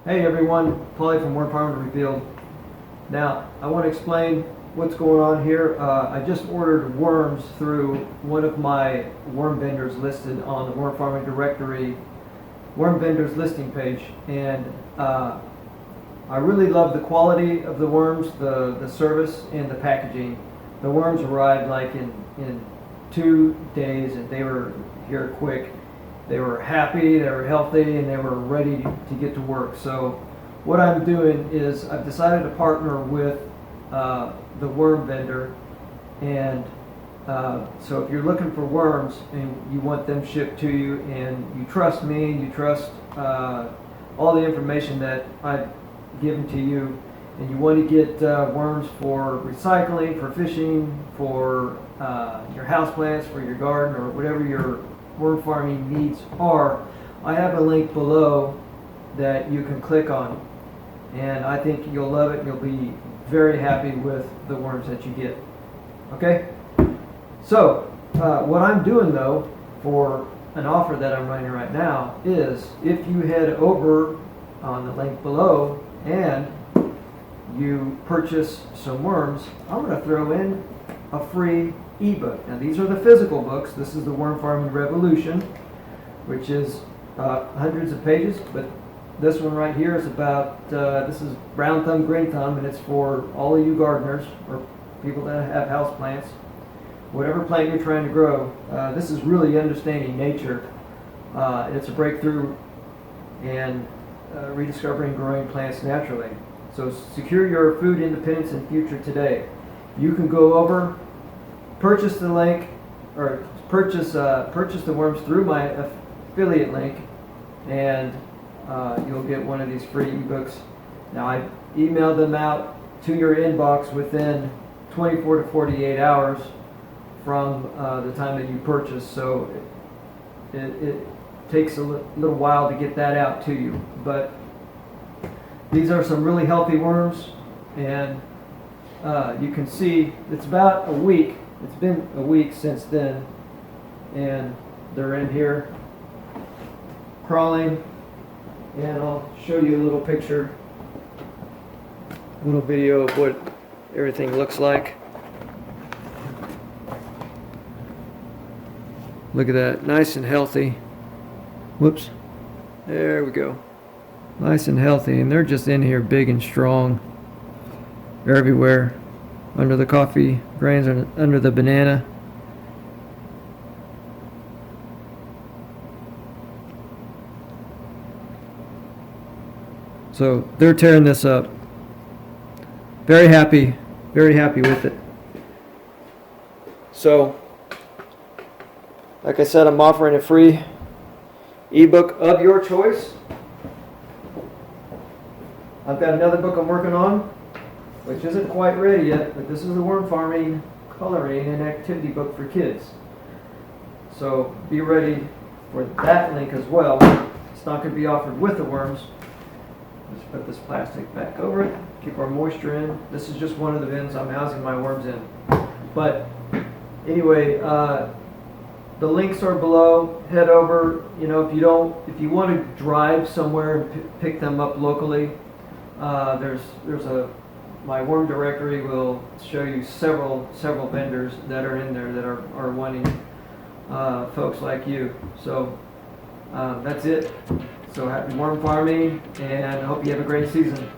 Hey everyone, Paulie from Worm Farm Revealed. Now, I want to explain what's going on here. I just ordered worms through one of my worm vendors listed on the Worm Farming Directory worm vendors listing page, and I really love the quality of the worms, the service, and the packaging. The worms arrived like in 2 days, and they were here quick. They were happy, they were healthy, and they were ready to get to work. So what I'm doing is I've decided to partner with the worm vendor, and so if you're looking for worms and you want them shipped to you, and you trust me, and you trust all the information that I've given to you, and you want to get worms for recycling, for fishing, for your houseplants, for your garden, or whatever your worm farming needs are, I have a link below that you can click on, and I think you'll love it and you'll be very happy with the worms that you get. Okay? So, what I'm doing though for an offer that I'm running right now is if you head over on the link below and you purchase some worms, I'm going to throw in a free ebook. Now these are the physical books. This is the Worm Farming Revolution, which is hundreds of pages, but this one right here is about, this is brown thumb, green thumb, and it's for all of you gardeners or people that have house plants. Whatever plant you're trying to grow, this is really understanding nature. It's a breakthrough and rediscovering growing plants naturally. So secure your food independence and future today. You can go over, purchase the link, or purchase the worms through my affiliate link, and you'll get one of these free ebooks. Now I emailed them out to your inbox within 24 to 48 hours from the time that you purchase, so it takes a little while to get that out to you. But these are some really healthy worms, and you can see it's about a week. It's been a week since then, and they're in here crawling, and I'll show you a little picture, a little video of what everything looks like. Look at that, nice and healthy. Whoops, there we go. Nice and healthy, and they're just in here big and strong. They're everywhere, under the coffee grains, under the banana. So they're tearing this up. Very happy with it. So, like I said, I'm offering a free ebook of your choice. I've got another book I'm working on, which isn't quite ready yet, but this is the Worm Farming Coloring and Activity Book for Kids. So be ready for that link as well. It's not going to be offered with the worms. Let's put this plastic back over it, keep our moisture in. This is just one of the bins I'm housing my worms in. But anyway, the links are below. Head over. You know, if you want to drive somewhere and pick them up locally, my worm directory will show you several vendors that are in there that are wanting folks like you. So that's it. So happy worm farming, and I hope you have a great season.